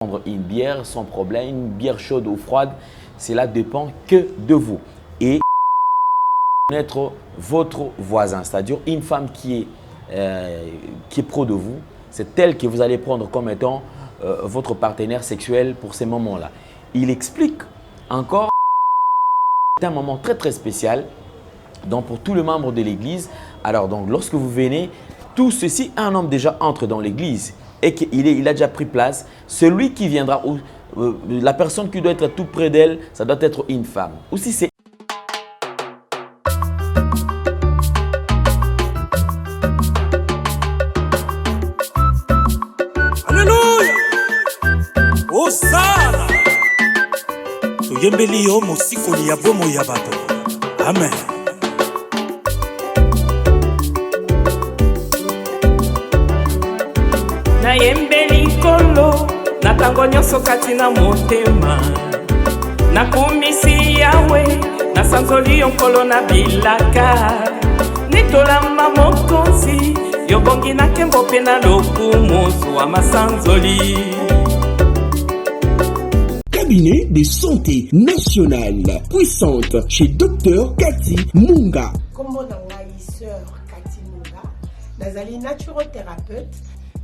Prendre une bière sans problème, une bière chaude ou froide, cela dépend que de vous. Et connaître votre voisin, c'est-à-dire une femme qui est pro de vous, c'est elle que vous allez prendre comme étant votre partenaire sexuel pour ces moments-là. Il explique encore, c'est un moment très très spécial donc pour tous les membres de l'église. Alors donc lorsque vous venez, tout ceci, un homme déjà entre dans l'église et qu'il a déjà pris place, celui qui viendra, ou la personne qui doit être tout près d'elle, ça doit être une femme. Ou si c'est Alléluia! Hosanna! Toyembeli yo mosikoli ya bomo ya bato. Amen. Nayembeli nkolo na tango nyonso kati na motema nakumisi yawe nasanzoli yo nkolo na bilaka nitolamba mokonzi yobongi na nkembo mpe na lokumu zwa masanzoli. Cabinet de santé nationale puissante chez Dr Cathy Munga. Kombo na ngai sœur Cathy Munga, nazali naturothérapeute.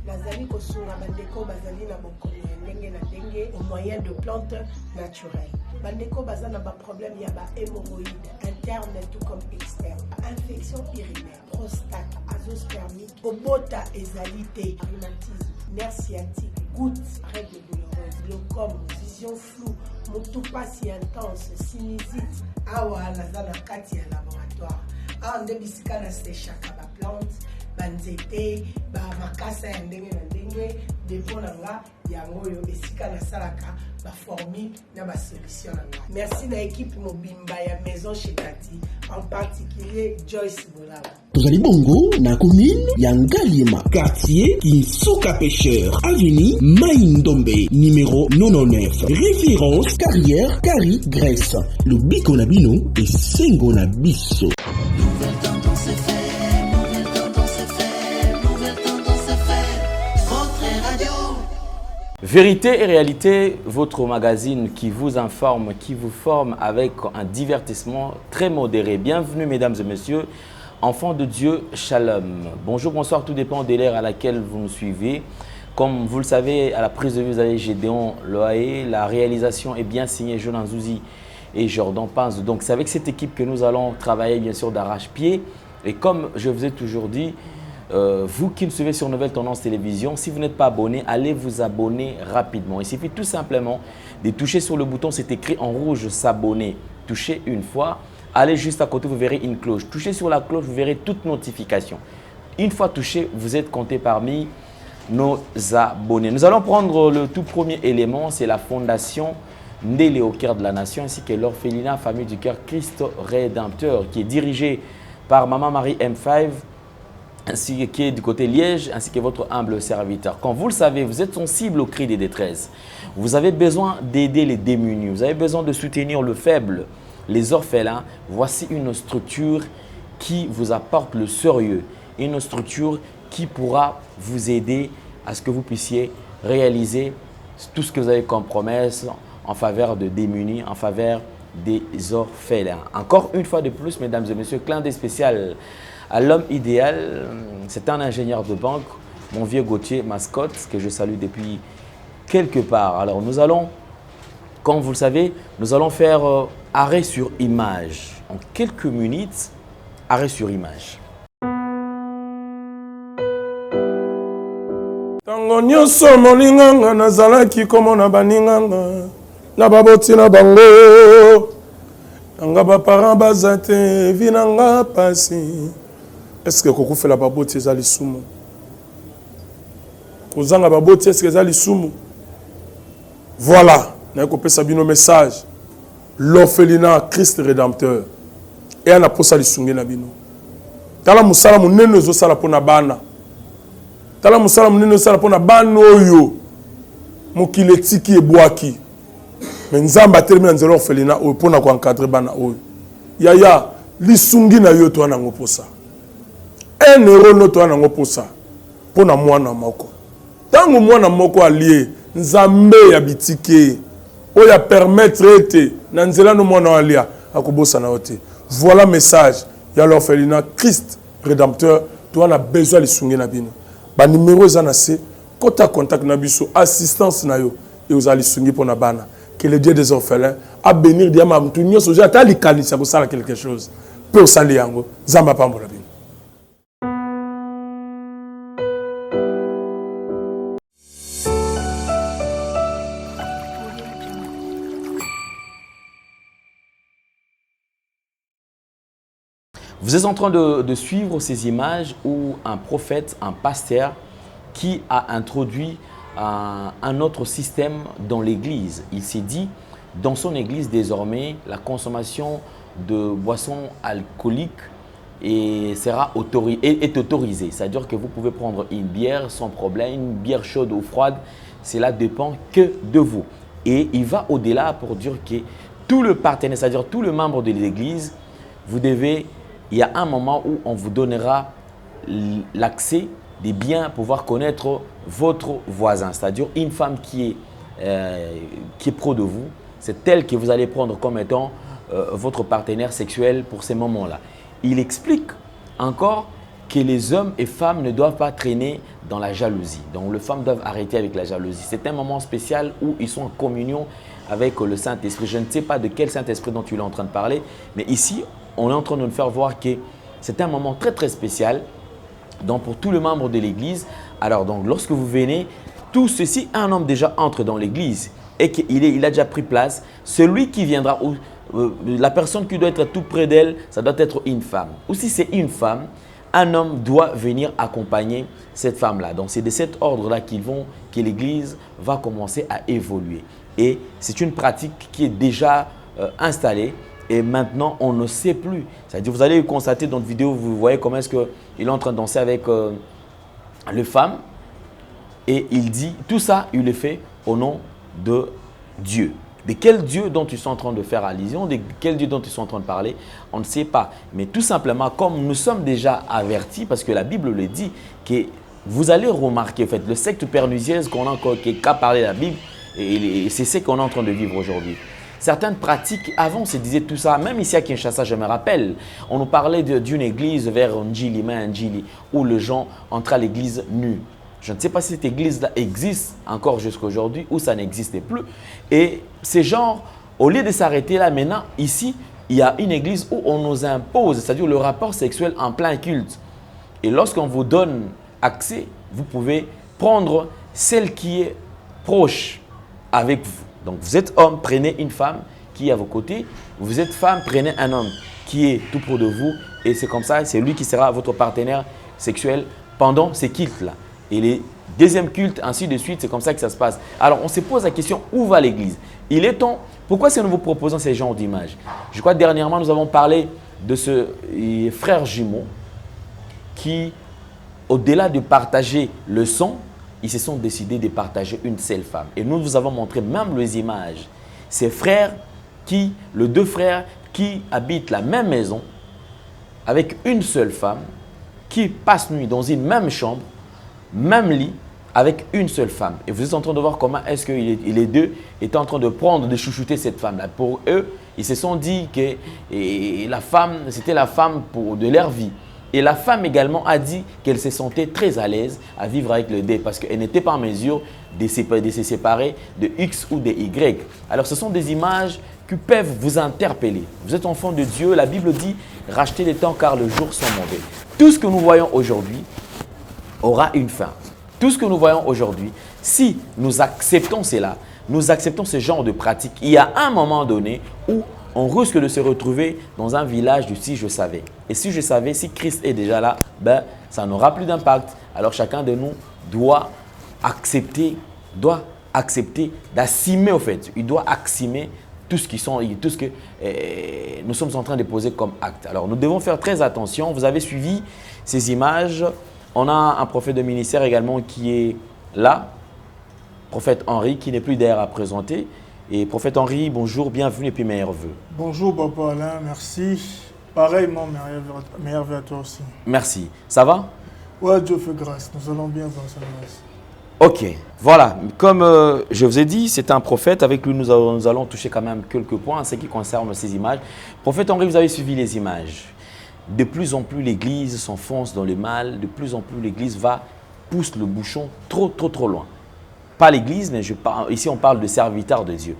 Nazali kosunga bandeko bazali na bokono ya ndenge na ndenge au moyen de plantes naturelles. Bandeko baza na ba problème ya ba hémorroïdes interne tout comme externe, infection urinaire, prostate, azoospermie, obota ezalité, rhumatisme, nerf sciatique, gouttes, règles douloureuses, glaucome, vision floue, motopathie intense, sinusite. Awa naza na kati ya laboratoire. Awa nde bisika na séchaka ba plante banzete ba makasa ya ndenge na ndenge depo na nga yango yo esika na salaka ba formule na ba solution na nga. Merci na équipe mobimba ya maison chez Cathy, en particulier Joyce Bolaba. Tozali bongo na commune ya Ngaliema, quartier Kinsuka Pêcheur, avenue Maïndombe, numéro 99. Référence carrière Kari Grèce. Le biko na bino et sengo na biso. Vérité et réalité, votre magazine qui vous informe, qui vous forme avec un divertissement très modéré. Bienvenue mesdames et messieurs, enfants de Dieu, shalom. Bonjour, bonsoir, tout dépend de l'ère à laquelle vous nous suivez. Comme vous le savez, à la prise de vue, vous avez Gédéon Loaé. La réalisation est bien signée Jonan Zouzi et Jordan Panz. Donc c'est avec cette équipe que nous allons travailler bien sûr d'arrache-pied. Et comme je vous ai toujours dit, vous qui me suivez sur Nouvelle Tendance Télévision, si vous n'êtes pas abonné, allez vous abonner rapidement. Il suffit tout simplement de toucher sur le bouton, c'est écrit en rouge, s'abonner. Touchez une fois, allez juste à côté, vous verrez une cloche. Touchez sur la cloche, vous verrez toute notification. Une fois touché, vous êtes compté parmi nos abonnés. Nous allons prendre le tout premier élément, c'est la fondation Ndélé au cœur de la nation ainsi que l'orphelinat Famille du Cœur Christ Rédempteur qui est dirigée par Maman Marie M5, ainsi qui est du côté Liège, ainsi que votre humble serviteur. Comme vous le savez, vous êtes sensible aux cris des détresses. Vous avez besoin d'aider les démunis. Vous avez besoin de soutenir le faible, les orphelins. Voici une structure qui vous apporte le sérieux. Une structure qui pourra vous aider à ce que vous puissiez réaliser tout ce que vous avez comme promesse en faveur de démunis, en faveur des orphelins. Encore une fois de plus, mesdames et messieurs, clin d'œil spécial à l'homme idéal, c'est un ingénieur de banque, mon vieux Gauthier Mascotte, que je salue depuis quelque part. Alors nous allons, comme vous le savez, nous allons faire arrêt sur image. En quelques minutes, arrêt sur image. Tango nyonso molinganga nazalaki komona baninganga na baboti na bango nanga baparent baza te vi nanga pasi. Est-ce que kokufela baboti ezali sumu? Kozanga baboti est-ce que ezali sumu? Voilà, na kopesa bino message. L'orphelinat Christ Rédempteur. Et ana posa lisungi na bino. Tala musala munene ezosala pona bana. Tala musala munene ezosala pona bana oyo mokili etiki ebwaki. Mais nzamba termine nzelo orphelinat oyo pona ko encadrer bana oyo. Yaya lisungi na yo to ana ngoposa. Un euro no to ana ngoposa pona mwana moko. Tango mwana moko allié nzambe ya bitike oya permettre ete na nzela no mwana alia akobosa na ote. Voilà message ya l'orphelinat Christ rédempteur. Tu as besoin de sunge na bino. Ba numéro za na se kota contact na biso assistance na yo et vous allez sungi pour na bana. Que le Dieu des orphelins a bénir diama mtu nyoso ja ta likanisa ko sala quelque chose. Pe o sali yango zamba pambola bino. Vous êtes en train de suivre ces images où un prophète, un pasteur qui a introduit un autre système dans l'église. Il s'est dit, dans son église désormais, la consommation de boissons alcooliques est autorisée. C'est-à-dire que vous pouvez prendre une bière sans problème, une bière chaude ou froide, cela dépend que de vous. Et il va au-delà pour dire que tout le partenaire, c'est-à-dire tout le membre de l'église, vous devez... Il y a un moment où on vous donnera l'accès des biens, pouvoir connaître votre voisin. C'est-à-dire une femme qui est pro de vous, c'est elle que vous allez prendre comme étant votre partenaire sexuel pour ces moments-là. Il explique encore que les hommes et femmes ne doivent pas traîner dans la jalousie. Donc les femmes doivent arrêter avec la jalousie. C'est un moment spécial où ils sont en communion avec le Saint-Esprit. Je ne sais pas de quel Saint-Esprit dont tu es en train de parler, mais ici, on est en train de nous faire voir que c'est un moment très très spécial donc pour tous les membres de l'église. Alors donc lorsque vous venez, tout ceci, un homme déjà entre dans l'église et qu'il a déjà pris place, celui qui viendra, ou la personne qui doit être tout près d'elle, ça doit être une femme. Ou si c'est une femme, un homme doit venir accompagner cette femme-là. Donc c'est de cet ordre-là que l'église va commencer à évoluer. Et c'est une pratique qui est déjà installée. Et maintenant, on ne sait plus. C'est-à-dire, vous allez constater dans la vidéo, vous voyez comment est-ce qu'il est en train de danser avec les femmes. Et il dit, tout ça, il le fait au nom de Dieu. De quel Dieu dont ils sont en train de faire allusion, de quel Dieu dont ils sont en train de parler, on ne sait pas. Mais tout simplement, comme nous sommes déjà avertis, parce que la Bible le dit, que vous allez remarquer, en fait, le secte pernicieux qu'a parlé la Bible, et c'est ce qu'on est en train de vivre aujourd'hui. Certaines pratiques, avant, se disait tout ça. Même ici à Kinshasa, je me rappelle, on nous parlait d'une église vers Njili, où les gens entraient à l'église nus. Je ne sais pas si cette église-là existe encore jusqu'à aujourd'hui ou ça n'existait plus. Et ces gens, au lieu de s'arrêter là, maintenant, ici, il y a une église où on nous impose, c'est-à-dire le rapport sexuel en plein culte. Et lorsqu'on vous donne accès, vous pouvez prendre celle qui est proche avec vous. Donc, vous êtes homme, prenez une femme qui est à vos côtés. Vous êtes femme, prenez un homme qui est tout près de vous. Et c'est comme ça, c'est lui qui sera votre partenaire sexuel pendant ces cultes-là. Et les deuxièmes cultes, ainsi de suite, c'est comme ça que ça se passe. Alors, on se pose la question, où va l'église? Il est temps, pourquoi est-ce que nous vous proposons ces genres d'images? Je crois que dernièrement, nous avons parlé de ce frère jumeau qui, au-delà de partager le sang, ils se sont décidés de partager une seule femme. Et nous vous avons montré même les images. Ces frères les deux frères qui habitent la même maison avec une seule femme qui passent nuit dans une même chambre, même lit, avec une seule femme. Et vous êtes en train de voir comment est-ce que les deux étaient en train de prendre, de chouchouter cette femme-là. Pour eux, ils se sont dit que la femme, c'était la femme de leur vie. Et la femme également a dit qu'elle se sentait très à l'aise à vivre avec le dé parce qu'elle n'était pas en mesure de se séparer de X ou de Y. Alors, ce sont des images qui peuvent vous interpeller. Vous êtes enfant de Dieu, la Bible dit « Rachetez les temps car le jour sont mauvais ». Tout ce que nous voyons aujourd'hui aura une fin. Tout ce que nous voyons aujourd'hui, si nous acceptons cela, nous acceptons ce genre de pratique, il y a un moment donné où on risque de se retrouver dans un village du si je savais. Et si je savais, si Christ est déjà là, ben, ça n'aura plus d'impact. Alors chacun de nous doit accepter d'assumer au fait. Il doit assumer tout ce que nous sommes en train de poser comme acte. Alors nous devons faire très attention. Vous avez suivi ces images. On a un prophète de ministère également qui est là, prophète Henri, qui n'est plus d'ailleurs à présenter. Et prophète Henri, bonjour, bienvenue et puis meilleurs vœux. Bonjour Papa Alain, merci. Pareillement, meilleurs vœux à toi aussi. Merci. Ça va? Ouais, Dieu fait grâce, nous allons bien dans sa grâce. Ok, voilà. Comme je vous ai dit, c'est un prophète. Avec lui, nous allons toucher quand même quelques points en ce qui concerne ces images. Prophète Henri, vous avez suivi les images. De plus en plus, l'Église s'enfonce dans le mal. De plus en plus, l'Église pousse le bouchon trop loin. Pas l'Église, mais ici, on parle de serviteurs de Dieu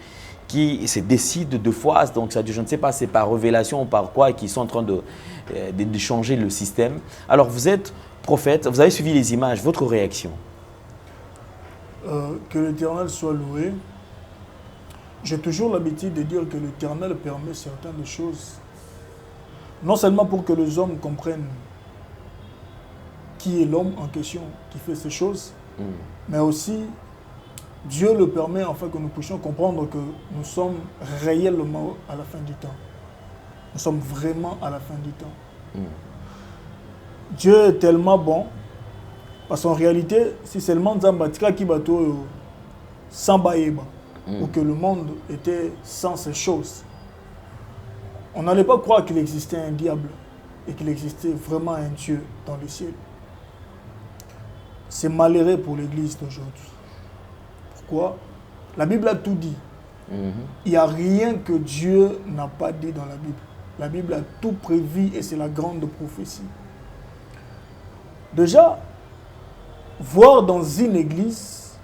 qui se décident de fois, donc ça, je ne sais pas, c'est par révélation ou par quoi, qui sont en train de changer le système. Alors, vous êtes prophète, vous avez suivi les images, votre réaction? Que l'Éternel soit loué. J'ai toujours l'habitude de dire que l'Éternel permet certaines choses, non seulement pour que les hommes comprennent qui est l'homme en question qui fait ces choses, mais aussi Dieu le permet afin que nous puissions comprendre que nous sommes réellement à la fin du temps. Nous sommes vraiment à la fin du temps. Dieu est tellement bon, parce qu'en réalité, si seulement Zambatika qui bateau sans baïba, ou que le monde était sans ces choses, on n'allait pas croire qu'il existait un diable et qu'il existait vraiment un Dieu dans le ciel. C'est malheureux pour l'Église d'aujourd'hui. Pourquoi? La Bible a tout dit. Il n'y a rien que Dieu n'a pas dit dans la Bible. La Bible a tout prévu et c'est la grande prophétie. Déjà, voir dans une église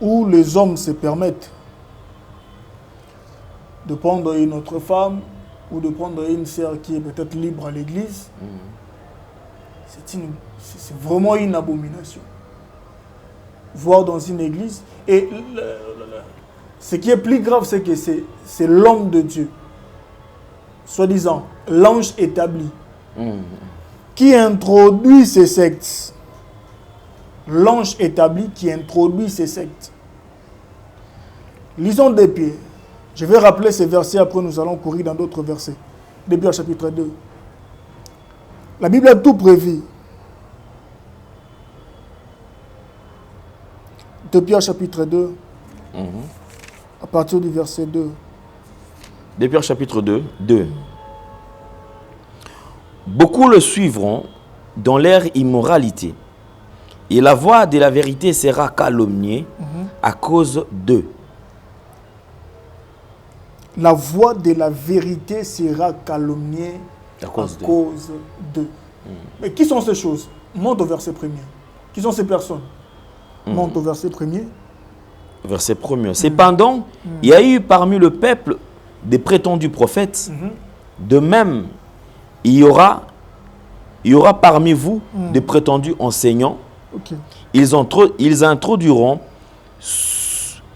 où les hommes se permettent de prendre une autre femme ou de prendre une sœur qui est peut-être libre à l'église, c'est vraiment une abomination. Voir dans une église, et ce qui est plus grave, c'est que c'est l'homme de Dieu, soi-disant l'ange établi, qui introduit ces sectes. L'ange établi qui introduit ces sectes. Lisons des Pierre. Je vais rappeler ces versets, après nous allons courir dans d'autres versets. De Pierre chapitre 2. La Bible a tout prévu. De Pierre chapitre 2, à partir du verset 2. De Pierre chapitre 2. Beaucoup le suivront dans leur immoralité, et la voix de la vérité sera calomniée à cause d'eux. La voix de la vérité sera calomniée à cause d'eux. Mais qui sont ces choses? Monte au verset 1er. Qui sont ces personnes? Monte au verset 1er. Verset 1er. Cependant, il y a eu parmi le peuple des prétendus prophètes. De même, il y aura parmi vous des prétendus enseignants. Ils introduiront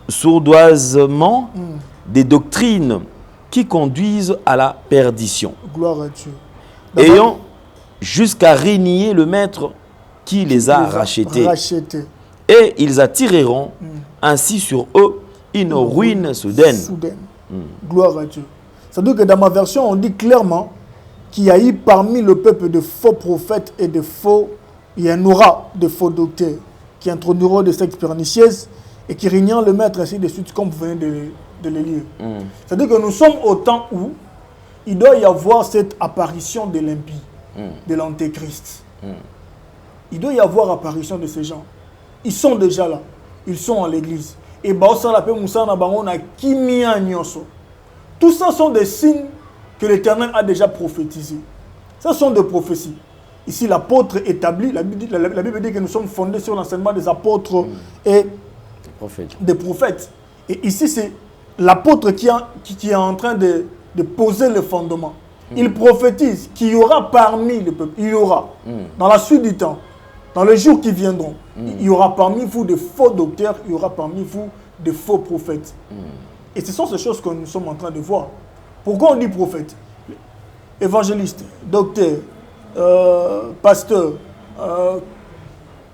sournoisement des doctrines qui conduisent à la perdition. Gloire à Dieu. Ayant jusqu'à renier le maître qui les a rachetés. Et ils attireront ainsi sur eux une ruine soudaine. Gloire à Dieu. C'est-à-dire que dans ma version, on dit clairement qu'il y a eu parmi le peuple de faux prophètes et de faux, il y en aura de faux docteurs qui introduiront des sectes pernicieuses et qui régnent le maître ainsi de suite, comme vous venez de le lire. C'est-à-dire que nous sommes au temps où il doit y avoir cette apparition de l'impie, de l'antéchrist. Il doit y avoir apparition de ces gens. Ils sont déjà là. Ils sont en l'église. Et tout ça sont des signes que l'Éternel a déjà prophétisés. Ce sont des prophéties. Ici, l'apôtre établi, la Bible dit que nous sommes fondés sur l'enseignement des apôtres et des prophètes. Et ici, c'est l'apôtre qui est en train de poser le fondement. Il prophétise qu'il y aura parmi le peuple, il y aura, dans la suite du temps, dans les jours qui viendront, il y aura parmi vous de faux docteurs, il y aura parmi vous de faux prophètes. Et ce sont ces choses que nous sommes en train de voir. Pourquoi on dit prophète? Évangéliste, docteur, pasteur,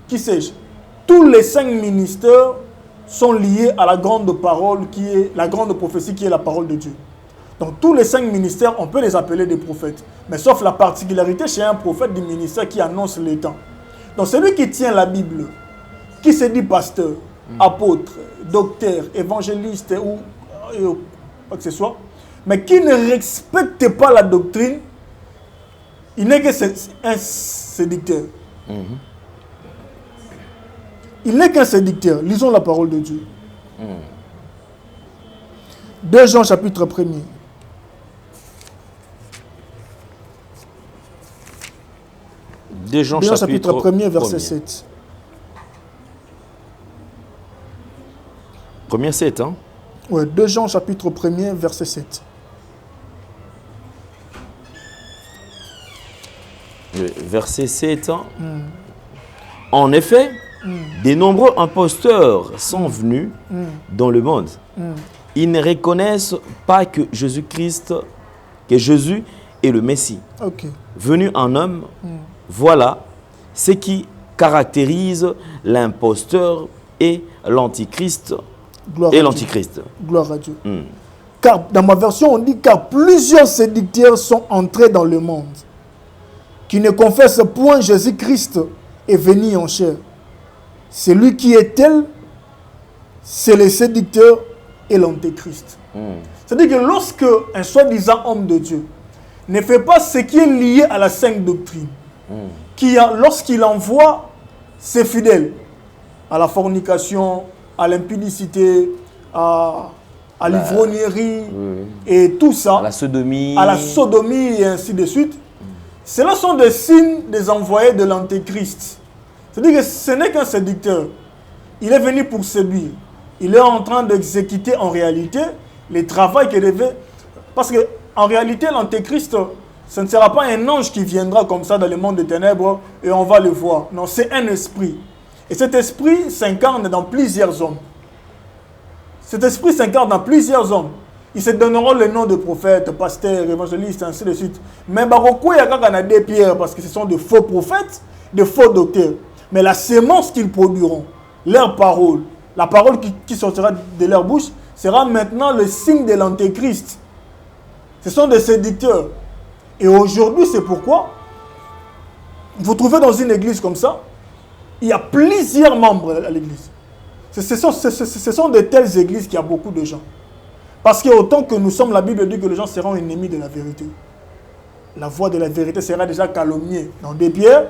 qui sais-je. Tous les 5 ministères sont liés à la grande parole qui est la grande prophétie qui est la parole de Dieu. Donc tous les 5 ministères, on peut les appeler des prophètes. Mais sauf la particularité chez un prophète du ministère qui annonce les temps. Donc celui qui tient la Bible, qui se dit pasteur, apôtre, docteur, évangéliste ou quoi que ce soit, mais qui ne respecte pas la doctrine, il n'est que un séducteur. Il n'est qu'un séducteur. Lisons la parole de Dieu. 2 Jean chapitre 1er. 2 Jean chapitre 1er, verset 7. Premier 7, hein? Oui, 2 Jean chapitre 1er, verset 7. Verset 7. Hein? En effet, de nombreux imposteurs sont venus dans le monde. Ils ne reconnaissent pas que Jésus est le Messie. Ok. Venu en homme, voilà ce qui caractérise l'imposteur et l'antichrist. Gloire à Dieu. Car dans ma version, on dit car plusieurs séducteurs sont entrés dans le monde, qui ne confessent point Jésus-Christ est venu en chair. Celui qui est tel, c'est le séducteur et l'antéchrist. C'est-à-dire que lorsque un soi-disant homme de Dieu ne fait pas ce qui est lié à la sainte doctrine, lorsqu'il envoie ses fidèles à la fornication, à l'impudicité, à l'ivrognerie et tout ça, à la sodomie et ainsi de suite, cela sont des signes des envoyés de l'antéchrist. C'est-à-dire que ce n'est qu'un séducteur. Il est venu pour séduire. Il est en train d'exécuter en réalité les travaux qu'il devait. Parce qu'en réalité, l'antéchrist, ce ne sera pas un ange qui viendra comme ça dans le monde des ténèbres et on va le voir. Non, c'est un esprit. Et cet esprit s'incarne dans plusieurs hommes. Cet esprit s'incarne dans plusieurs hommes. Ils se donneront le nom de prophètes, pasteurs, évangélistes, ainsi de suite. Mais il y a des pierres parce que ce sont de faux prophètes, de faux docteurs. Mais la sémence qu'ils produiront, leur parole, la parole qui sortira de leur bouche, sera maintenant le signe de l'antéchrist. Ce sont des séducteurs. Et aujourd'hui, c'est pourquoi vous trouvez dans une église comme ça, il y a plusieurs membres à l'église. Ce sont de telles églises qu'il y a beaucoup de gens. Parce qu'autant que nous sommes, la Bible dit que les gens seront ennemis de la vérité. La voix de la vérité sera déjà calomniée dans des pierres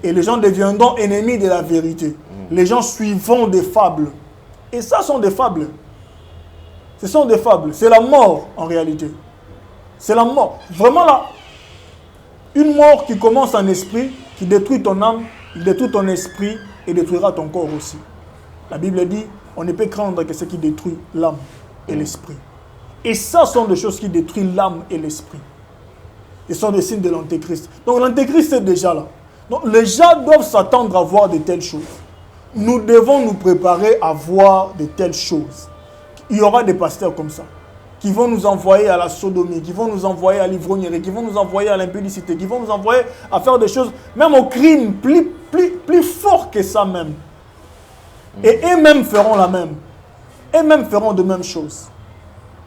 et les gens deviendront ennemis de la vérité. Les gens suivront des fables. Et ça sont des fables. Ce sont des fables. C'est la mort en réalité. C'est la mort. Vraiment là, une mort qui commence en esprit, qui détruit ton âme, il détruit ton esprit et détruira ton corps aussi. La Bible dit, on ne peut craindre que ce qui détruit l'âme et l'esprit. Et ça sont des choses qui détruisent l'âme et l'esprit. Ce sont des signes de l'antéchrist. Donc l'antéchrist est déjà là. Donc les gens doivent s'attendre à voir de telles choses. Nous devons nous préparer à voir de telles choses. Il y aura des pasteurs comme ça, qui vont nous envoyer à la sodomie, qui vont nous envoyer à l'ivrognerie, qui vont nous envoyer à l'impudicité, qui vont nous envoyer à faire des choses, même au crime, plus fort que ça même. Et eux-mêmes feront la même. Eux-mêmes feront de mêmes choses.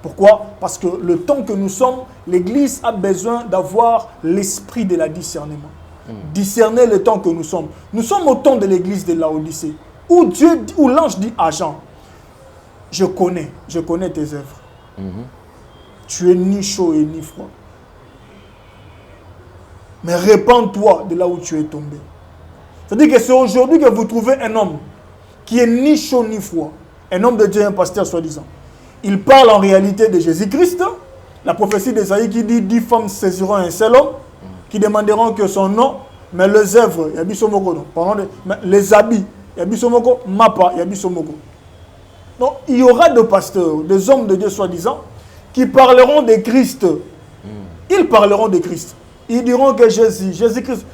Pourquoi? Parce que le temps que nous sommes, l'Église a besoin d'avoir l'esprit de la discernement. Discerner le temps que nous sommes. Nous sommes au temps de l'Église de Laodicée, où l'ange dit à Jean, je connais tes œuvres. Tu es ni chaud et ni froid. Mais répands-toi de là où tu es tombé. C'est-à-dire que c'est aujourd'hui que vous trouvez un homme qui est ni chaud ni froid. Un homme de Dieu, un pasteur soi-disant. Il parle en réalité de Jésus-Christ. La prophétie d'Ésaïe qui dit 10 femmes saisiront un seul homme, qui demanderont que son nom, mais les œuvres, il y a bisomoko. Les habits, il y a bisomoko, mapa, il y a bisomoko. Donc il y aura des pasteurs, des hommes de Dieu soi-disant, qui parleront de Christ. Ils parleront de Christ. Ils diront que Jésus-Christ.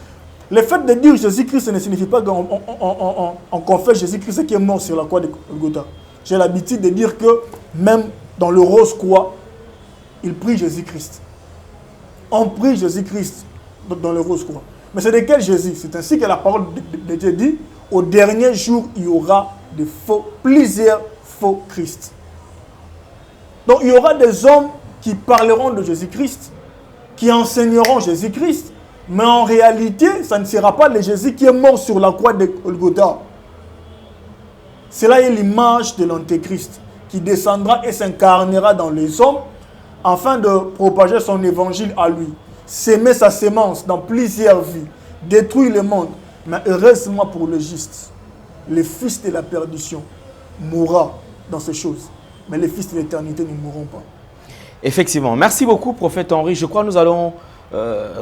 Le fait de dire Jésus-Christ ne signifie pas qu'on confesse Jésus-Christ qui est mort sur la croix de Golgotha. J'ai l'habitude de dire que même dans le rose croix, il prie Jésus-Christ. On prie Jésus-Christ dans le rose croix. Mais c'est de quel Jésus? C'est ainsi que la parole de Dieu dit, au dernier jour, il y aura plusieurs faux Christ. Donc il y aura des hommes qui parleront de Jésus-Christ, qui enseigneront Jésus-Christ, mais en réalité, ça ne sera pas le Jésus qui est mort sur la croix de Golgotha. Cela est l'image de l'antéchrist qui descendra et s'incarnera dans les hommes afin de propager son évangile à lui. S'aimer sa sémence dans plusieurs vies, détruire le monde, mais heureusement pour le juste. les fils de la perdition mourront dans ces choses. Mais les fils de l'éternité ne mourront pas. Effectivement. Merci beaucoup, prophète Henri. Je crois que nous allons,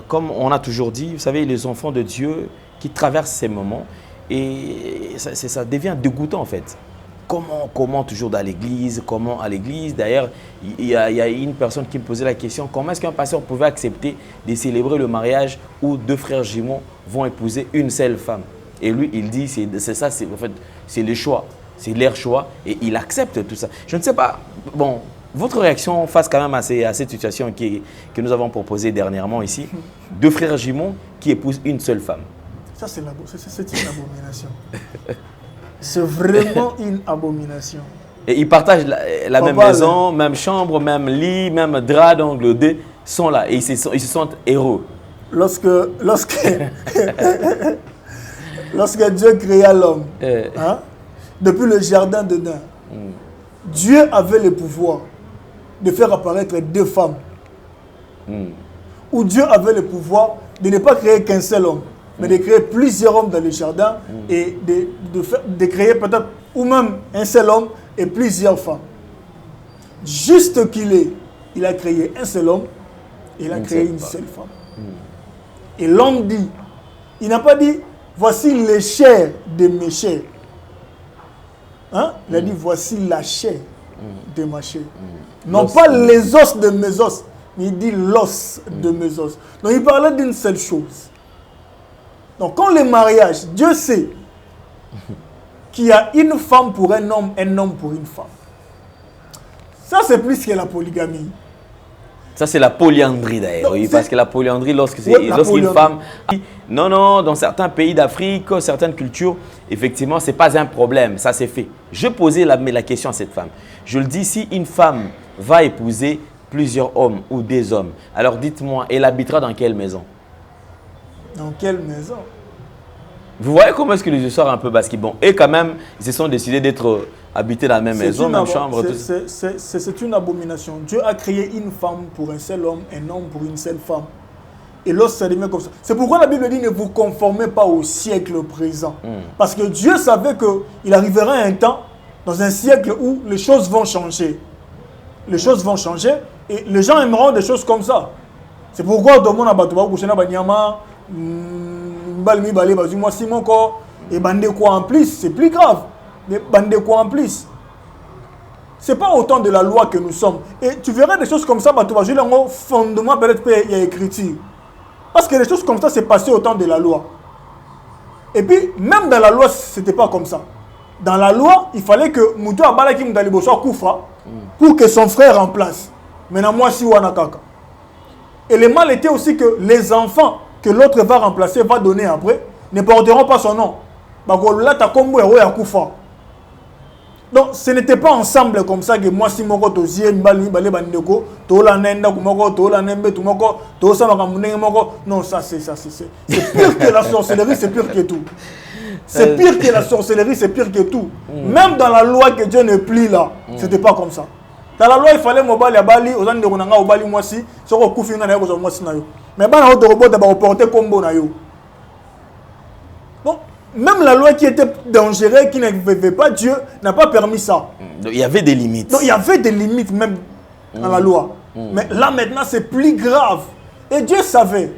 comme on a toujours dit, vous savez, les enfants de Dieu qui traversent ces moments, et ça devient dégoûtant en fait. Comment toujours à l'église, comment à l'église. D'ailleurs, il y a une personne qui me posait la question, comment est-ce qu'un pasteur pouvait accepter de célébrer le mariage où deux frères jumeaux vont épouser une seule femme? Et lui, il dit, c'est ça, en fait, c'est le choix, c'est leur choix, et il accepte tout ça. Je ne sais pas, bon, votre réaction face quand même à cette situation que nous avons proposée dernièrement ici, deux frères jumeaux qui épousent une seule femme. Ça, c'est une abomination. C'est vraiment une abomination. Et ils partagent la même maison, même chambre, même lit, même drap, donc les deux sont là et ils se sentent héros. Lorsque Dieu créa l'homme, depuis le jardin d'Éden, Dieu avait le pouvoir de faire apparaître deux femmes. Ou Dieu avait le pouvoir de ne pas créer qu'un seul homme, mais de créer plusieurs hommes dans le jardin et de créer peut-être ou même un seul homme et plusieurs femmes. Juste il a créé un seul homme et il a créé une seule femme. Et l'homme dit, il n'a pas dit, voici les chairs de mes chairs. Hein? Il a dit, voici la chair de ma chair. Non pas les os de mes os, mais il dit l'os de mes os. Donc il parlait d'une seule chose. Donc quand le mariage, Dieu sait qu'il y a une femme pour un homme pour une femme. Ça c'est plus que la polygamie. Ça c'est la polyandrie d'ailleurs, oui, parce que la polyandrie, lorsqu'une femme... Non, dans certains pays d'Afrique, certaines cultures, effectivement, ce n'est pas un problème, ça c'est fait. Je posais la question à cette femme. Je le dis, si une femme va épouser plusieurs hommes ou des hommes, alors dites-moi, elle habitera dans quelle maison? Dans quelle maison? Vous voyez comment est-ce que les histoires un peu basquent? Bon, et quand même, ils se sont décidés d'être habités dans la même maison, même chambre. C'est une abomination. Dieu a créé une femme pour un seul homme, un homme pour une seule femme. Et lorsque ça devient comme ça. C'est pourquoi la Bible dit ne vous conformez pas au siècle présent. Parce que Dieu savait qu'il arriverait un temps, dans un siècle où les choses vont changer. Les choses vont changer et les gens aimeront des choses comme ça. C'est pourquoi tout le monde a battu et bandé quoi en plus, c'est plus grave. Mais bandé quoi en plus. C'est pas autant de la loi que nous sommes. Et tu verras des choses comme ça, je l'ai en fondement peut-être il y a écriture. Parce que les choses comme ça, c'est passé au temps de la loi. Et puis, même dans la loi, c'était pas comme ça. Dans la loi, il fallait que Moutou Abalaki Mdalibo soit Koufa pour que son frère remplace. Maintenant, moi, si Wanakaka. Et le mal était aussi que les enfants que l'autre va remplacer, va donner après, ne porteront pas son nom. Donc, ce n'était pas ensemble comme ça que moi, si je suis non, ça c'est pire que la sorcellerie, c'est pire que tout. C'est pire que la sorcellerie, c'est pire que tout. Même dans la loi que Dieu ne plie là, c'était pas comme ça. Dans la loi, il fallait mobali abali, aux gens de Ronanga obali moi si, sur le coup final na yo moi si na yo. Mais ban autre robot d'abord porter combo na yo. Donc même la loi qui était dangereuse, qui ne veut pas Dieu, n'a pas permis ça. Donc, il y avait des limites. Donc il y avait des limites même dans la loi. Mais là maintenant c'est plus grave. Et Dieu savait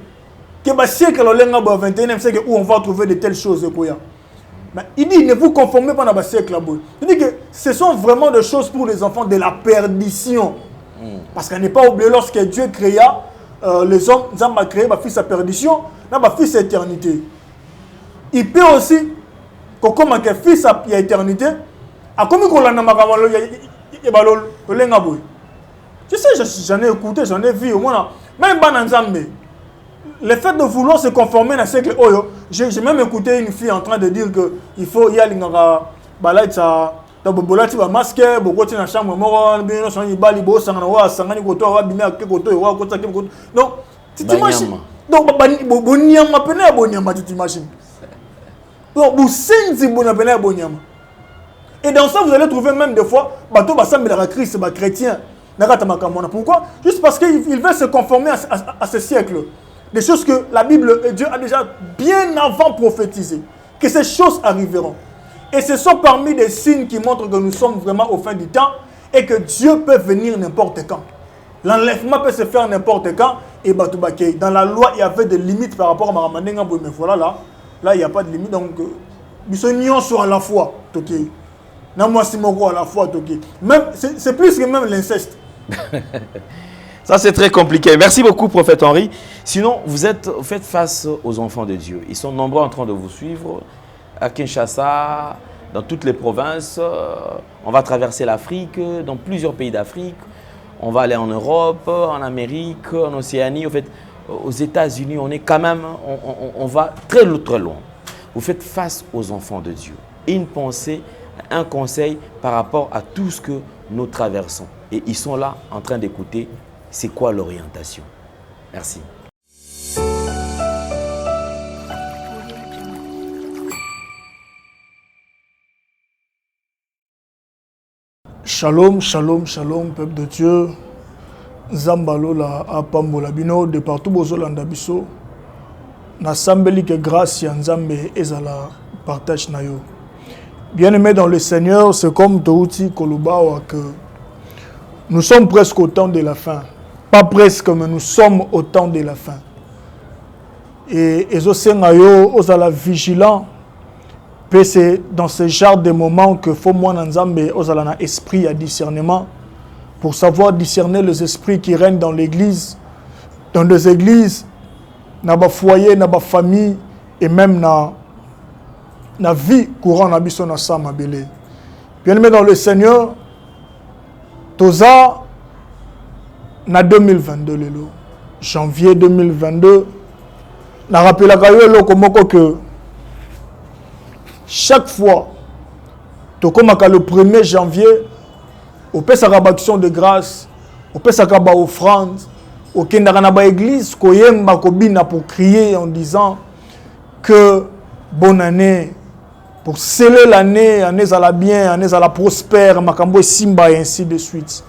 que le siècle au 21e siècle où on va trouver de telles choses. Mais il dit ne vous conformez pas dans le siècle là-bas. Il dit que ce sont vraiment des choses pour les enfants de la perdition. Parce qu'on n'est pas oublié lorsque Dieu créa les hommes, Dieu a créé ma fils à perdition, ma fils à éternité. Il peut aussi que comme un fils à éternité, à comme qu'on l'a tu sais, j'en ai écouté, j'en ai vu au moins même Bananzambe. Le fait de vouloir se conformer à ce que j'ai même écouté une fille en train de dire qu'il faut y aller dans le masque, beaucoup de chambre, donc tu t'imagines. Donc, tu t'imagines. Et dans ça, vous allez trouver même des fois, Christ, chrétien. Pourquoi? Juste parce qu'il veut se conformer à ce siècle. Des choses que la Bible et Dieu a déjà bien avant prophétisé. Que ces choses arriveront. Et ce sont parmi des signes qui montrent que nous sommes vraiment au fin du temps et que Dieu peut venir n'importe quand. L'enlèvement peut se faire n'importe quand. Et dans la loi, il y avait des limites par rapport à Maramandenga, mais voilà, là, il n'y a pas de limite. Donc, nous sommes à la fois. À la fois. C'est plus que même l'inceste. Ça, c'est très compliqué. Merci beaucoup, prophète Henri. Sinon, vous faites face aux enfants de Dieu. Ils sont nombreux en train de vous suivre à Kinshasa, dans toutes les provinces. On va traverser l'Afrique, dans plusieurs pays d'Afrique. On va aller en Europe, en Amérique, en Océanie. En fait, aux États-Unis, on est quand même, on va très loin. Vous faites face aux enfants de Dieu. Une pensée, un conseil par rapport à tout ce que nous traversons. Et ils sont là en train d'écouter. C'est quoi l'orientation? Merci. Shalom, shalom, shalom, peuple de Dieu. Zambalo la apambola bino de partout bozolanda biso. Na sambeli que grâce ya Nzambe ezala partage na yo. Bien-aimés dans le Seigneur, c'est comme Touti Kolubawa que nous sommes presque au temps de la fin. Pas presque, mais nous sommes au temps de la fin. Et Ezosengayo, ozala vigilant. C'est dans ce genre de moments que faut moi Nzambe ozala na esprit à discernement pour savoir discerner les esprits qui règnent dans l'église, dans des églises, dans ba foyer, dans ba famille et même dans la vie courante na biso na sama belé. Bien-aimé dans le Seigneur, toza na 2022 lelo, janvier 2022, na rappelaka yo loko moko que chaque fois, comme le 1er janvier, on peut sa action de grâce, on peut sa offrande, on peut sa église, pour crier en disant que bonne année, pour sceller l'année, année à la bien, année à la prospère, makambo simba et ainsi de suite.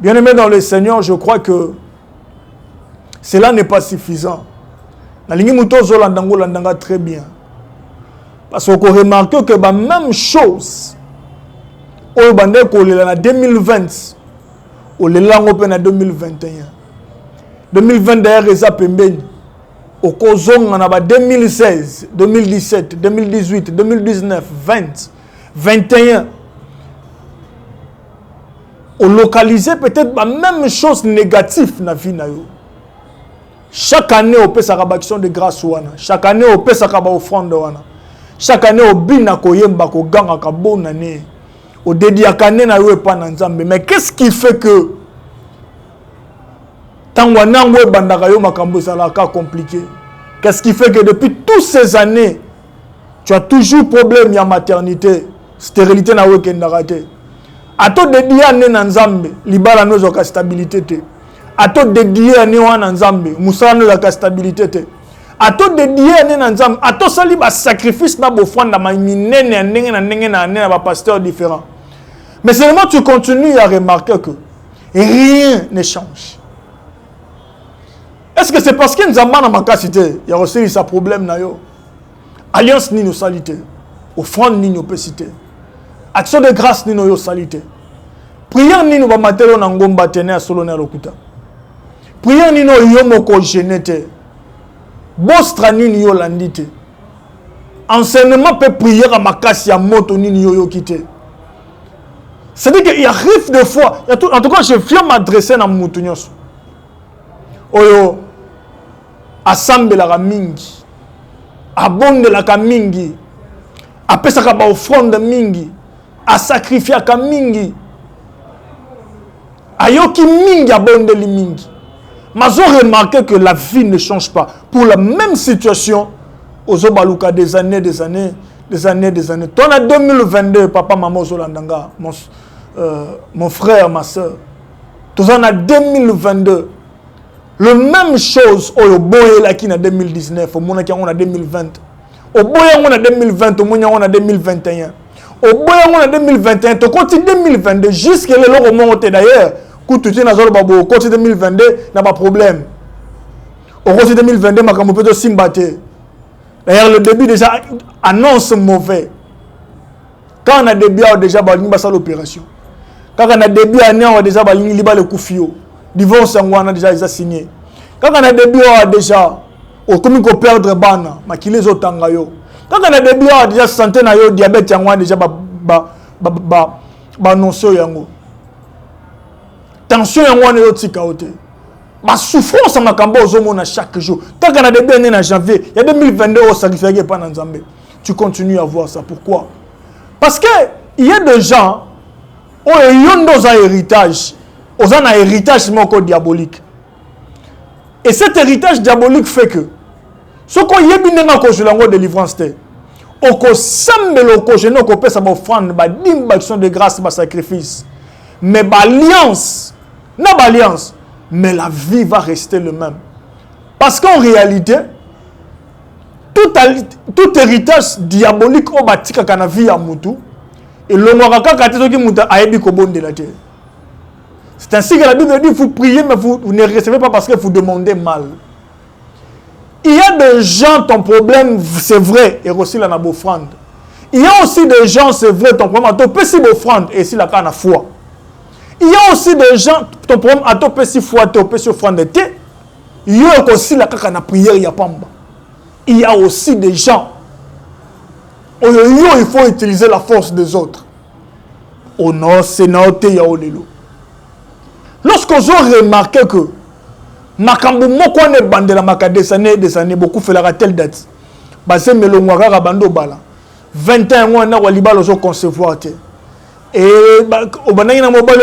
Bien-aimé dans le Seigneur, je crois que cela n'est pas suffisant. La ligne muto zolandango landanga très bien. Parce qu'on remarque que la même chose, au bandé qu'on est en 2020, on est là en 2021. 2020 d'ailleurs, les apembeni. Au Kozong, on a 2016, 2017, 2018, 2019, 20, 21. On localise peut-être la même chose négative dans la vie. Chaque année, on peut sa action de grâce. Chaque année, on peut sa offrande. Chaque année, on bina koyemba ko ganga ka bonne année. On dédia kané na yo pa na Nzambe. Mais qu'est-ce qui fait que tangwa nangwe bandaka yo makambo salaka compliqué? Qu'est-ce qui fait que depuis toutes ces années, tu as toujours problème ya maternité, stérilité na yo kendakate. Ato dédia né na Nzambe, libala no zo ka stabilité te. Ato dédia né wana Nzambe, musala no ka stabilité te. Ato dédié né na Nzambe, ato sali ba sacrifice na bofranda ma minene ndenge na ba pasteur différent. Mais seulement tu continues à remarquer que rien ne change. Est-ce que c'est parce que Nzamba na makasité, il y a aussi sa problème na yo. Alliance ni no salité, offrande ni no pesité. Action de grâce ni no yo salité. Prière ni no ba matelo na ngomba tene solo na lokuta. Prière ni no yo moko genete. Bostra nini yo landite. Enseignement peut prier à makasi ya moto nini yo kite. C'est-à-dire qu'il arrive des fois, en tout cas je viens m'adresser à Moutounyos. Oyo, assemble la mingi, abonde la mingi, apesaka ba offrande mingi, a sacrifier ka mingi. Ayoki mingi abonde li mingi. Mais j'ai remarqué que la vie ne change pas. Pour la même situation, aux Obaluka des années. Toi, en 2022, papa, maman, Zolandanga, mon frère, ma soeur. Toi, en 2022, le même chose, au boye là qui en 2019, au monde qui en 2020. Au boye en 2020, au monde en 2021. Au boye en 2021, tu continues 2022, jusqu'à le moment d'ailleurs. Côté 2022 n'a pas de problème. Au côté 2022, ma peut simbaté. D'ailleurs, le début déjà annonce mauvais. Quand on a début, on a déjà fait l'opération. Quand on a début, on a déjà fait le coup fio. Divorce, on a déjà signé. Quand on a début, on a déjà perdre bana, makile zo tangayo. Quand on a début, on a déjà santé na yo diabète, on a déjà annoncé yango. Tension yango on est tika ote. Ma souffrance ma kamba ozomona chaque jour. Tant qu'on a début en janvier, il y a 2022 au sacrifice pas dans Zambé. Tu continues à voir ça. Pourquoi? Parce que il y a des gens qui ont un héritage. Ils ont un héritage diabolique. Et cet héritage diabolique fait que ce qu'on y a bien dans délivrance, on peut s'embêter au côté, on peut s'offrir une action de grâce, un sacrifice. Mais l'alliance, non l'alliance, mais la vie va rester le même. Parce qu'en réalité, tout héritage diabolique au batika kana vie à mutu et le moraka kateso ki muta ayebi ko bonde la terre. C'est ainsi que la Bible dit vous priez mais vous ne recevez pas parce que vous demandez mal. Il y a des gens ton problème c'est vrai et aussi la offrande. Il y a aussi des gens c'est vrai ton problème tu peux si offrande et si la kana foi. Il y a aussi des gens ton problème tu peux si foi tu peux si offrande te. Il y a aussi la kana prière ya pamba. Il y a aussi des gens où il faut utiliser la force des autres. Oh non, c'est noté ya olelo. Lorsqu'on a remarqué que makambo moko ne bandela maka des années beaucoup fait la telle date. Basé melongwaka rabando bala. 21 mois na walibalo zo concevoir te. Et obanaki na mobale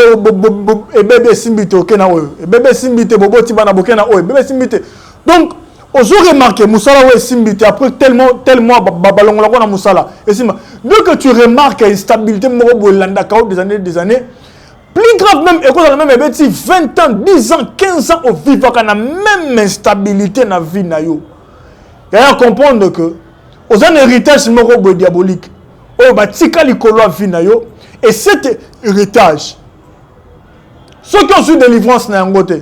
e bébé simbite okena oyo. E bébé simbite boboti bana bokena oyo. Bébé simbite. Donc Ozo remarqué Moussala ouais simbité après tellement babalongola na Moussala et sima dès que tu remarques l'instabilité morobo landa kao des années plus grave même école dans la même bêti 20 ans 10 ans 15 ans au vivre kana même instabilité na vie na yo ya comprendre que aux un héritage morobo diabolique oh ba tika likolo vie na yo et cet héritage ceux qui ont su délivrance na ngote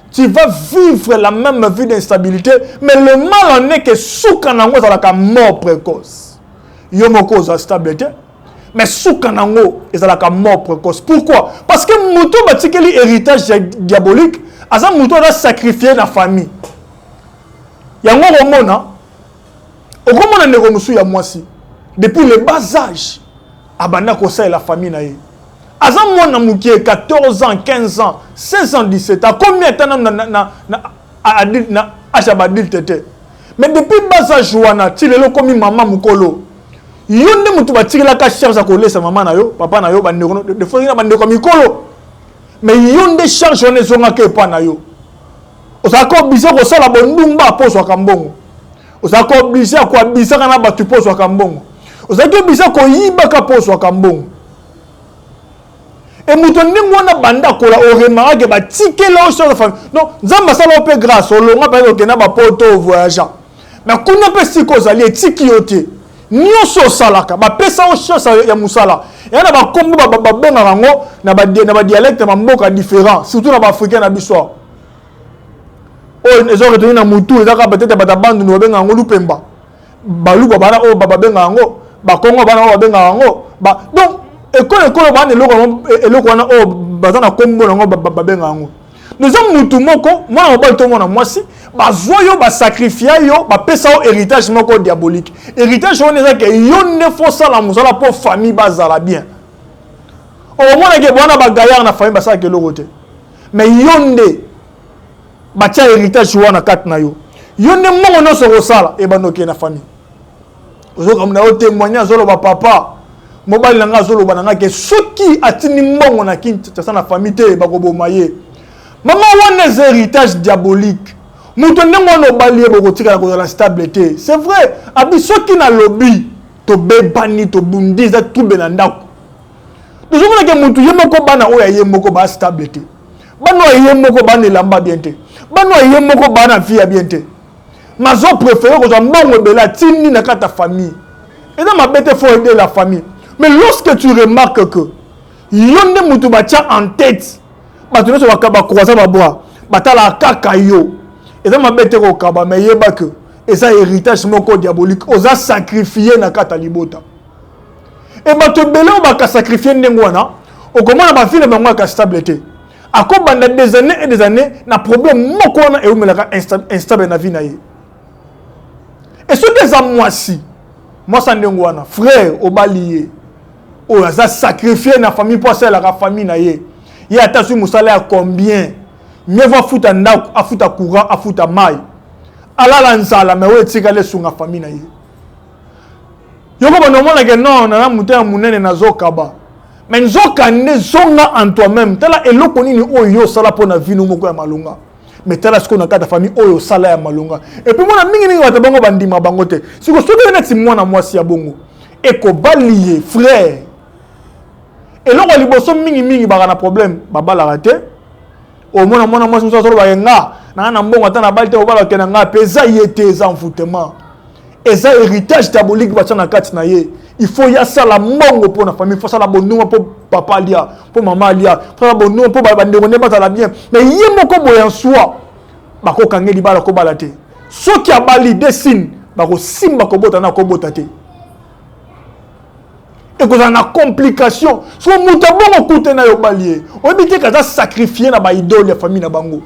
tu vas vivre la même vie d'instabilité, mais le mal en est que soukanango est la mort précoce. Yomoko est stabilité, mais soukanango est la mort précoce. Pourquoi? Parce que Moutou bâtit l'héritage diabolique, Azam Moutou a sacrifié la famille. Yango Romona, Romona ne remusu ya mwasi. Depuis le bas âge, Abana Kosa et la famille naïe. Azam mwana mukie 14 ans, 15 ans, 16 ans, 17 ans, combien de temps na achabadil tete. Mais depuis bas âge wana, tilelo komi maman mukolo. Yonde mutu batiki la ka charge akole sa maman na yo, papa na yo bandeko de fois na bandeko mikolo. Mais yonde charge one zonga ke pa na yo. Osako bisa ko sala bondumba poso kambongo. Osako bisa ko bisa kana batu poso kambongo. Osako bisa ko yiba ka poso kambongo. Et moutonne mwana banda kola orema ke ba tikela o sur la famille. Non, nzamba sala pe grâce o longa pa ke na ba poto voyageant. Mais kuna pe siko zali tiki yote. Nyoso salaka ba pesa o chose ya musala. Ya na ba kombo ba benga rango na ba dialecte ma mboka différent, surtout na ba africain na biso. Oh, ils ont retenu na mutu, ils ont peut-être ba bande no benga ngo lupemba. Ba luba bana o ba benga ngo, ba kongo bana o benga ngo. Ba donc école bana eloko wana o bazana kombo nango babenga ngo nous sommes mutu moko moi on balto mona mwasi bazoyo ba sacrifier yo ba pesa o héritage moko diabolique héritage on est que yo ne faut ça la musala pour famille bazala bien o mona ke bona ba gaillard na famille basala ke lokote mais yonde ba tia héritage wana kat na yo yonde mo no so sala e banoke na famille ozo comme na o témoignage zolo ba papa mobile nanga zolo bananga ke soki atini mbongo na kinta na famille te bakoboma ye mama wana des héritage diabolique muto ndenge no balie bokotika na ko la stabilité c'est vrai abi soki na lobby to bebani to bundiza tout benandako nous avons que mutu yemoko bana oya yemoko ba stabilité bano yemoko bana lamba bien te bano yemoko bana vie bien te mazo préféré ko mbongo bela tini na kata famille et dans ma bête faut aider la famille. Mais lorsque tu remarques que yonde mutu batia en tête, batuno so bakaba croiser ba bois, batala kaka yo. Et ça m'a bête ko kaba mais yeba que et ça héritage moko diabolique, oza sacrifier na kata libota. Et bato belé on va sacrifier ndengwana. Au comment on va faire bango ka stabilité. A ko banda des années et des années na problème moko na e umelaka instable na vie na ye. Et ce que ça moi si moi ça ndengwana frère obalié. O aza sacrifier na famille pour ça la famille na ye. Il attention musala à combien? Mieux va foutre ndako, a foutre courant, a foutre maille. Ala la nzala mais o etika le sunga famille na ye. Yoko ba nomona ke non na muté munene na zokaba. Mais nzoka ne zonga en toi-même. Tala eloko nini oyo sala pona vie no moko ya malonga. Mais tala ce qu'on a kata famille oyo sala ya malonga. Et puis mona mingi mingi wata bango bandima bango te. Siko soki na ti mwana mwasi ya bongo. Eko balié frère. Et là, on liboso mingi ba na problème baba la raté au mona mwasi muso ba nga na mbongo atana balte obala kenanga peza yete za envoûtement eza héritage diabolique ba na kati na ye. Il faut ya sala mbongo pour na famille, faut sala bonuma pour papa lia, pour maman lia, faut sala bonuma pour ba ndengone ba la bien. Mais yé moko boy en soi ba ko kangeli bala ko balate. Ce qui a bali dessine ba ko simba ko bota na ko botate. Et que ça na complication. So muta bongo koute na yo balié. O bité ka za sacrifier na ba idole ya famille na bango.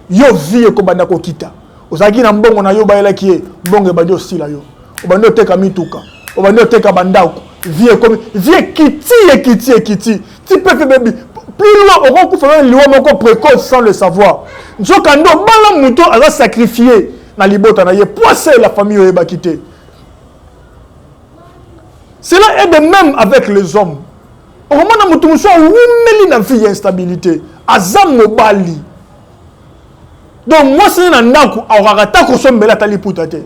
Yo vie ko banda ko kita. Ozaki na mbongo na yo ba ela ki bongo ba dio stila yo. O bando teka mituka. O bando teka bandako. Vie comme vie kiti. Tu peux faire baby. Plus loin on ko faire liwa moko précoce sans le savoir. Nzokando bala muto a za sacrifier na libota na ye poisser la famille yo ba quitter. Cela est de même avec les hommes. Au moment où nous sommes na vie instabilité, azam mobali. Donc moi c'est un naku, aura attaque au somme la tali putate.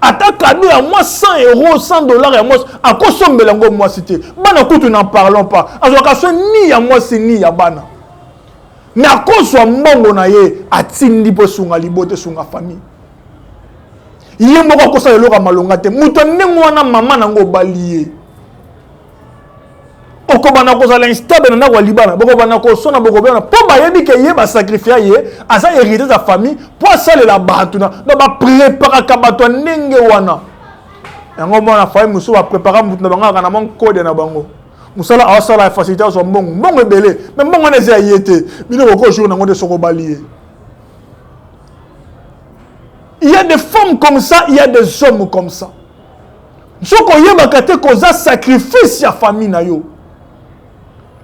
Attaque à nous à moi 100 €, 100 $ à moi à quoi somme belango moi cité. Bana kutu n'en parlons pas. Azoka ni à moi c'est ni à bana. Mais à cause soit mbongo na ye atindi po sunga libote sunga famille. Yé moko ko sa eloka malonga te muto ndenge wana mama nango balié okobana ko za l'instable na kwa libana boko bana ko sona boko bana po ba yebi ke ye ba sacrifier ye asa hérité sa famille pour sale la batuna do ba préparer ka bato ndenge wana yango mona famille muso ba préparer mutu na banga na mon code na bango musala awasala la facilité so mbongo ebele mais mbongo na za yete bino ko jour nango de soko balié. Il y a des femmes comme ça, il y a des hommes comme ça. Ce qu'on y a bakate koza sacrifice ya famille na yo.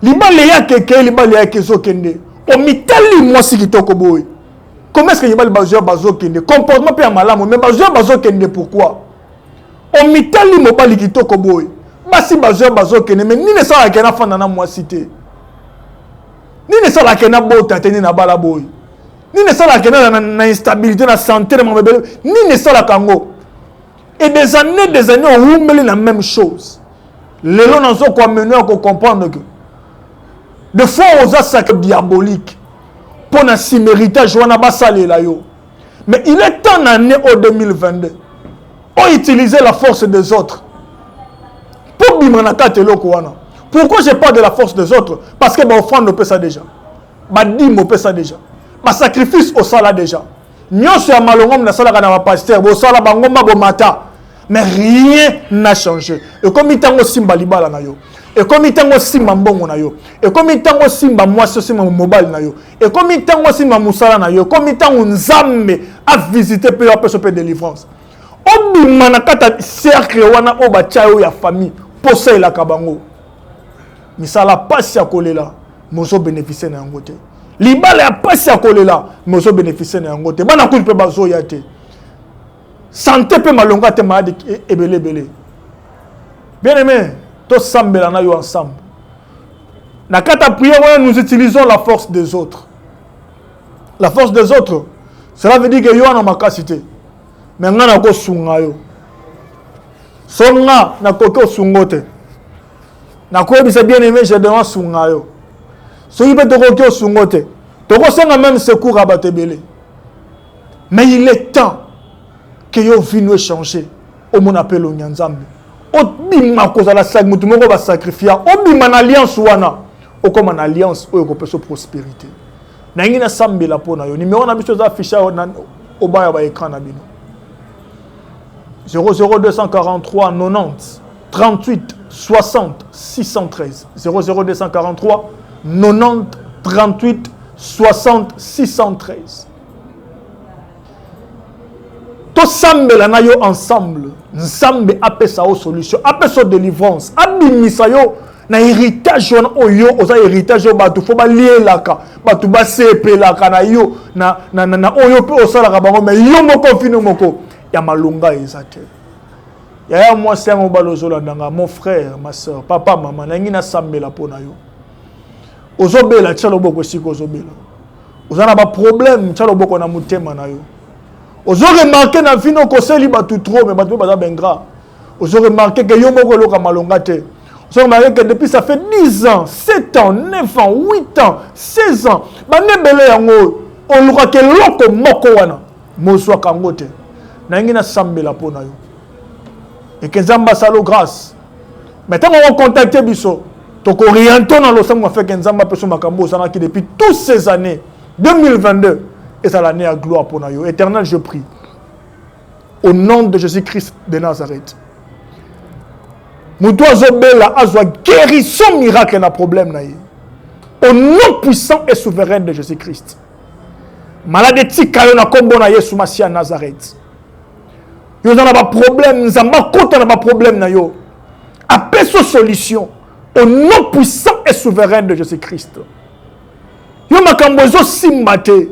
Libale ya keke, libale ya kezo kende. O mitali mwasi kitoko boy. Comment est-ce que libale bazo kende? Comportement pe malamu, mais bazo kende pourquoi? O mitali mobali kitoko boy. Basi bazo kende, mais ni ne sala kena fanda na mwasi te. Ni ne sala kena bota te ni na bala boy. Ni ne sala kena na instabilité na santé na mabele ni ne sala kango et des années on oumeli la même chose les gens n'ont pas amené à comprendre que des fois on a ça diabolique pour na siméritage on a pas salé là yo mais il est temps d'année au 2022 on utiliser la force des autres pour bimanaka teloko wana. Pourquoi je parle de la force des autres? Parce que ba offrande on peut ça déjà, ba dîme on peut ça déjà, ma sacrifice au sala déjà. Nyonso ya malongom na sala kana ba pasteur bo sala bangomba bo mata. Mais rien n'a changé. Et comme itango simba libala na yo. Et comme itango simba mbongo na yo. Et comme itango simba mwasi simba mobile na yo. Et comme itango simba musala na yo. Comme itango nzambe a visité pe ya peso pe délivrance. Obi manakata cercle wana oba chayo ya famille posa la kabango. Misala pasi ya kolela mozo bénéficier na yango te. Libala ya pasi ya kolela mozo bénéficier na yango te. Bana ku pe bazo ya te. Santé pe malonga te maadi ebele. Bien aimé, tous sambela na yo ensemble. Na kata prière nous utilisons la force des autres. La force des autres, cela veut dire que yo na makasité. Mais ngana ko sunga yo. Songa na koko sungote. Na ko bisa bien aimé, je dois sunga yo. So ibe to koko sungote. To ko senga même secours à batebele. Mais il est temps que yo vino changer au mon appel au nyanzambe obima koza la sag mutu moko ba sacrifier obima na alliance wana okoma na alliance oyo ko peso prospérité na ngina sambela pona yo numéro na biso za affiché na obaya ba écran na bino 00243 90 38 60 613 00243 90 38 60 613. To sambela na yo ensemble, nzambe apesa o solution, apesa délivrance, abimisa yo na héritage oyo oza héritage batu fo ba lielaka, batu ba sepelaka na yo na oyo pe osalaka bango mais yo moko fino moko ya malunga ezate. Ya moi c'est un balozola ndanga mon frère, ma soeur, papa, maman, nangi na sambela pona yo. Ozobela tshalo boko siko ozobela. Ozana ba problème tshalo boko na mutema na yo. Ozo remarqué na vino ko seli batu trop mais batu baza bengra. Ozo remarqué que yo moko loka malonga te. Ozo remarqué que depuis ça fait 10 ans, 7 ans, 9 ans, 8 ans, 16 ans, ba nebele yango on loka ke loko moko wana. Moswa kango te. Nangi na sambela pona yo. Et que Nzamba salo grâce. Maintenant on va contacter biso. Donc orientons dans le sens où on fait que Nzamba peut se makambo sana qui depuis toutes ces années 2022 et ça l'année à gloire pour nous. Éternel, je prie au nom de Jésus-Christ de Nazareth. Moutoua Zobela azwa guérison miracle na problème na ye. Au nom puissant et souverain de Jésus-Christ. Malade tika yo na kombo na Yesu Masia Nazareth. Yo na ba problème, Nzamba kota na ba problème na yo. Appelle sa solution au nom puissant et souverain de Jésus-Christ. Yo makambo zo simbate.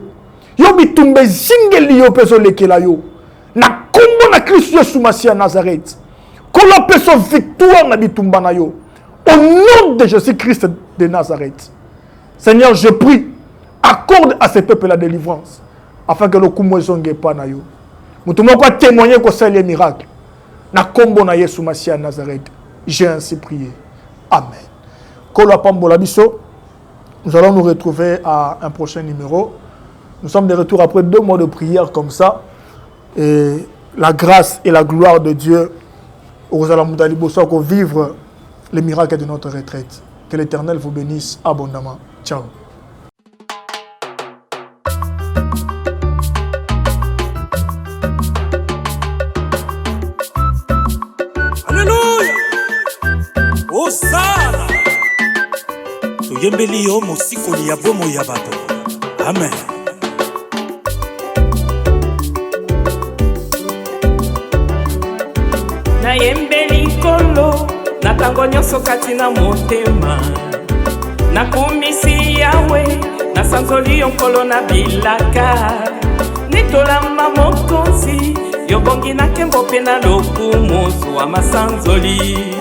Yo bitumbe zingeli yo peso lekela yo. Na kombo na Christ Yesu Masia Nazareth. Kola peso victoire na bitumba na yo. Au nom de Jésus-Christ de Nazareth. Seigneur, je prie, accorde à ce peuple la délivrance afin que le kumo zonge pa na yo. Mutumo kwa témoigner ko c'est les miracles. Na kombo na Yesu Masia Nazareth. J'ai ainsi prié. Amen. Kola pambola biso. Nous allons nous retrouver à un prochain numéro. Nous sommes de retour après 2 mois de prière comme ça. Et la grâce et la gloire de Dieu pour vivre les miracles de notre retraite. Que l'Éternel vous bénisse abondamment. Ciao. Alléluia. Hosanna. Toyembeli yo mosikoli ya bomo ya bato. Amen. Nayembeli kolo na tango nyonso kati na motema nakumisi yawe na sanzoli yonkolo na bilaka nitolamba mokonzi yobongi na kembo pe na lokumu zwa masanzoli